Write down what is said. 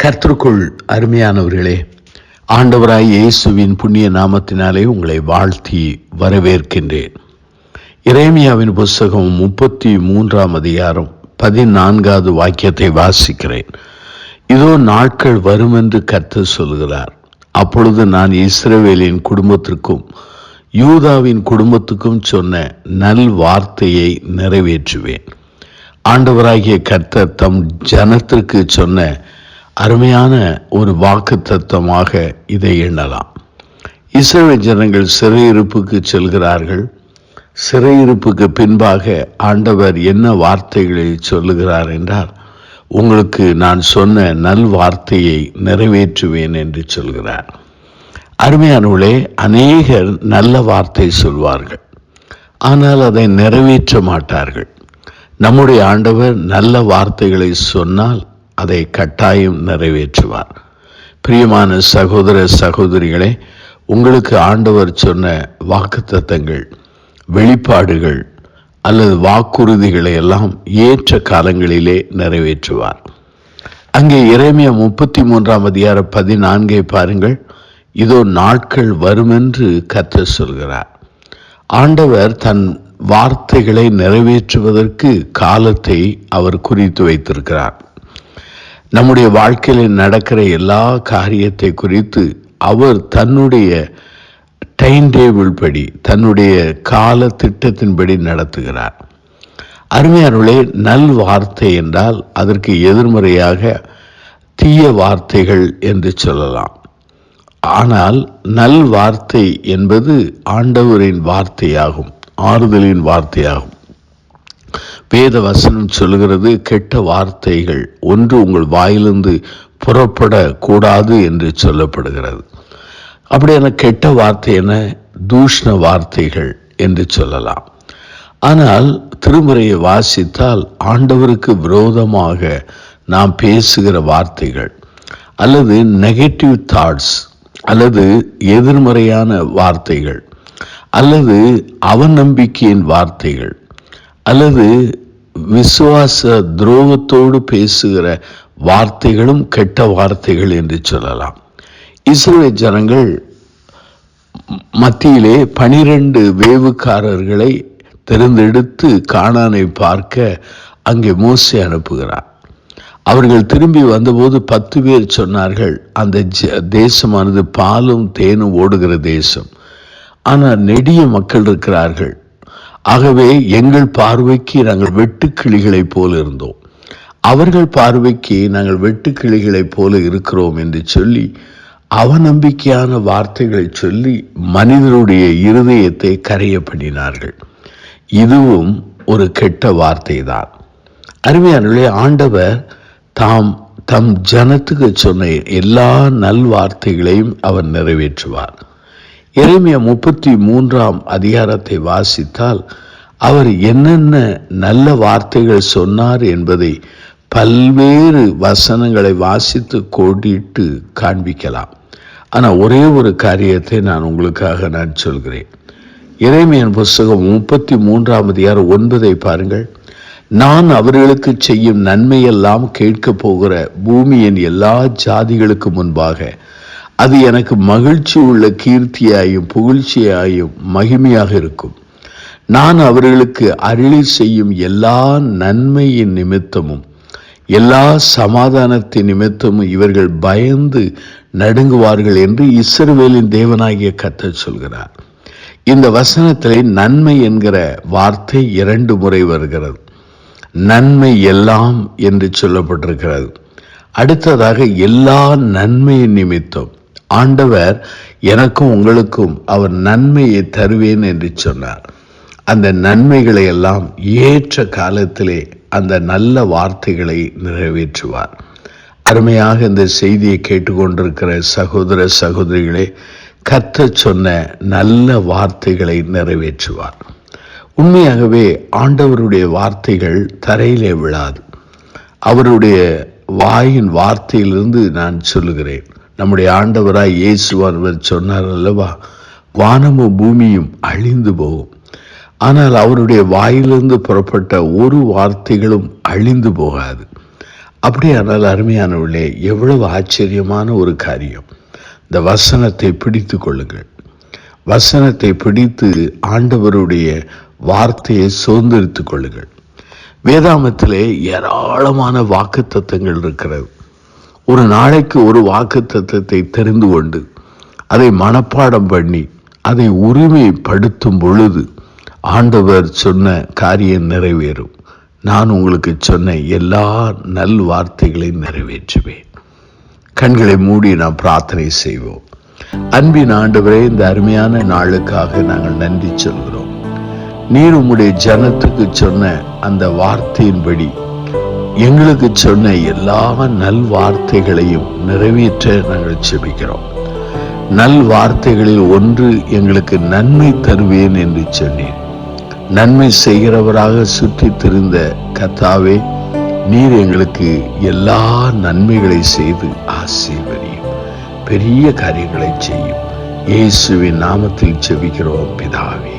கர்த்தருக்குள் அருமையானவர்களே, ஆண்டவராய் இயேசுவின் புண்ணிய நாமத்தினாலே உங்களை வாழ்த்தி வரவேற்கின்றேன். எரேமியாவின் புஸ்தகம் 33 அதிகாரம் 14 வாக்கியத்தை வாசிக்கிறேன். இதோ நாட்கள் வரும் என்று கர்த்தர் சொல்கிறார். அப்பொழுது நான் இஸ்ரவேலின் குடும்பத்திற்கும் யூதாவின் குடும்பத்துக்கும் சொன்ன நல் வார்த்தையை நிறைவேற்றுவேன். ஆண்டவராகிய கர்த்தர் தம் ஜனத்திற்கு சொன்ன அருமையான ஒரு வாக்குத்தத்தமாக இதை எண்ணலாம். இஸ்ரவேல் ஜனங்கள் சிறையிருப்புக்கு செல்கிறார்கள். சிறையிருப்புக்கு பின்பாக ஆண்டவர் என்ன வார்த்தைகளை சொல்லுகிறார் என்றால், உங்களுக்கு நான் சொன்ன நல் வார்த்தையை நிறைவேற்றுவேன் என்று சொல்கிறார். அருமையானவர்களே, அநேகர் நல்ல வார்த்தை சொல்வார்கள், ஆனால் அதை நிறைவேற்ற மாட்டார்கள். நம்முடைய ஆண்டவர் நல்ல வார்த்தைகளை சொன்னால் அதை கட்டாயம் நிறைவேற்றுவார். பிரியமான சகோதர சகோதரிகளே, உங்களுக்கு ஆண்டவர் சொன்ன வாக்குத்தத்தங்கள், வெளிப்பாடுகள் அல்லது வாக்குறுதிகளை எல்லாம் ஏற்ற காலங்களிலே நிறைவேற்றுவார். அங்கே எரேமியா 33 அதிகாரம் 14 பாருங்கள். இதோ நாட்கள் வருமென்று கர்த்தர் சொல்கிறார். ஆண்டவர் தன் வார்த்தைகளை நிறைவேற்றுவதற்கு காலத்தை அவர் குறித்து வைத்திருக்கிறார். நம்முடைய வாழ்க்கையில் நடக்கிற எல்லா காரியத்தை குறித்து அவர் தன்னுடைய டைம் டேபிள் படி, தன்னுடைய கால திட்டத்தின்படி நடத்துகிறார். அருமையானவர்களே, நல் வார்த்தை என்றால் அதற்கு எதிர்மறையாக தீய வார்த்தைகள் என்று சொல்லலாம். ஆனால் நல் வார்த்தை என்பது ஆண்டவரின் வார்த்தையாகும், ஆறுதலின் வார்த்தையாகும். வேத வசனம் சொல்கிறது, கெட்ட வார்த்தைகள் ஒன்று உங்கள் வாயிலிருந்து புறப்படக்கூடாது என்று சொல்லப்படுகிறது. அப்படியான கெட்ட வார்த்தை என தூஷ்ண வார்த்தைகள் என்று சொல்லலாம். ஆனால் திருமுறையை வாசித்தால் ஆண்டவருக்கு விரோதமாக நாம் பேசுகிற வார்த்தைகள் அல்லது நெகட்டிவ் தாட்ஸ் அல்லது எதிர்மறையான வார்த்தைகள் அல்லது அவநம்பிக்கையின் வார்த்தைகள் அல்லது விசுவாச துரோகத்தோடு பேசுகிற வார்த்தைகளும் கெட்ட வார்த்தைகள் என்று சொல்லலாம். இஸ்ரவேல் ஜனங்கள் மத்தியிலே 12 வேவுக்காரர்களை தேர்ந்தெடுத்து கானானை பார்க்க அங்கே மோசே அனுப்புகிறார். அவர்கள் திரும்பி வந்தபோது 10 பேர் சொன்னார்கள், அந்த தேசமானது பாலும் தேனும் ஓடுகிற தேசம், ஆனால் நெடிய மக்கள் இருக்கிறார்கள். ஆகவே எங்கள் பார்வைக்கு நாங்கள் வெட்டுக்கிளிகளைப் போல இருந்தோம், அவர்கள் பார்வைக்கு நாங்கள் வெட்டுக்கிளிகளைப் போல இருக்கிறோம் என்று சொல்லி அவநம்பிக்கையான வார்த்தைகளை சொல்லி மனிதனுடைய இருதயத்தை கரைய பண்ணினார்கள். இதுவும் ஒரு கெட்ட வார்த்தை தான். அருமையானவர்களே, ஆண்டவர் தம் ஜனத்துக்கு சொன்ன எல்லா நல் வார்த்தைகளையும் அவர் நிறைவேற்றுவார். எரேமியா 33 அதிகாரத்தை வாசித்தால் அவர் என்னென்ன நல்ல வார்த்தைகள் சொன்னார் என்பதை பல்வேறு வசனங்களை வாசித்து கோடிட்டு காண்பிக்கலாம். ஆனால் ஒரே ஒரு காரியத்தை நான் உங்களுக்காக சொல்கிறேன். எரேமியாவின் புஸ்தகம் 33 அதிகாரம் 9 பாருங்கள். நான் அவர்களுக்கு செய்யும் நன்மையெல்லாம் கேட்க போகிற பூமியின் எல்லா ஜாதிகளுக்கு முன்பாக அது எனக்கு மகிழ்ச்சி உள்ள கீர்த்தியாயும் புகழ்ச்சியாயும் மகிமையாக இருக்கும். நான் அவர்களுக்கு அருளி செய்யும் எல்லா நன்மையின் நிமித்தமும் எல்லா சமாதானத்தின் நிமித்தமும் இவர்கள் பயந்து நடுங்குவார்கள் என்று இஸ்ரவேலின் தேவனாகிய கர்த்தர் சொல்கிறார். இந்த வசனத்திலே நன்மை என்கிற வார்த்தை 2 முறை வருகிறது. நன்மை எல்லாம் என்று சொல்லப்பட்டிருக்கிறது. அடுத்ததாக எல்லா நன்மையின் நிமித்தம் ஆண்டவர் எனக்கும் உங்களுக்கும் அவர் நன்மையை தருவேன் என்று சொன்னார். அந்த நன்மைகளை எல்லாம் ஏற்ற காலத்திலே அந்த நல்ல வார்த்தைகளை நிறைவேற்றுவார். அருமையாக இந்த செய்தியை கேட்டுக்கொண்டிருக்கிற சகோதர சகோதரிகளே, கர்த்தர் சொன்ன நல்ல வார்த்தைகளை நிறைவேற்றுவார். உண்மையாகவே ஆண்டவருடைய வார்த்தைகள் தரையிலே விழாது. அவருடைய வாயின் வார்த்தையிலிருந்து நான் சொல்லுகிறேன். நம்முடைய ஆண்டவராய் இயேசுவானவர் சொன்னார் அல்லவா, வானமும் பூமியும் அழிந்து போகும், ஆனால் அவருடைய வாயிலிருந்து புறப்பட்ட ஒரு வார்த்தைகளும் அழிந்து போகாது. அப்படியானால் அருமையானவர்களே, எவ்வளவு ஆச்சரியமான ஒரு காரியம். இந்த வசனத்தை பிடித்து கொள்ளுங்கள். வசனத்தை பிடித்து ஆண்டவருடைய வார்த்தையை சுதந்திரித்துக் கொள்ளுங்கள். வேதாமத்திலே ஏராளமான வாக்குத்தத்தங்கள் இருக்கிறது. ஒரு நாளைக்கு ஒரு வாக்குத்தத்தத்தை தெரிந்து கொண்டு அதை மனப்பாடம் பண்ணி அதை உரிமைப்படுத்தும் பொழுது ஆண்டவர் சொன்ன காரியம் நிறைவேறும். நான் உங்களுக்கு சொன்ன எல்லா நல் வார்த்தைகளையும் நிறைவேற்றுவேன். கண்களை மூடி நாம் பிரார்த்தனை செய்வோம். அன்பின் ஆண்டவரே, இந்த அருமையான நாளுக்காக நாங்கள் நன்றி சொல்கிறோம். நீர் உம்முடைய ஜனத்துக்கு சொன்ன அந்த வார்த்தையின்படி எங்களுக்கு சொன்ன எல்லா நல் வார்த்தைகளையும் நிறைவேற்ற நாங்கள் செபிக்கிறோம். நல் வார்த்தைகளில் ஒன்று, எங்களுக்கு நன்மை தருவேன் என்று சொன்னேன். நன்மை செய்கிறவராக சுற்றி திரிந்த கர்த்தாவே, நீர் எங்களுக்கு எல்லா நன்மைகளை செய்து ஆசீர்வதியும், பெரிய காரியங்களை செய்யும். இயேசுவின் நாமத்தில் செபிக்கிறோம் பிதாவே.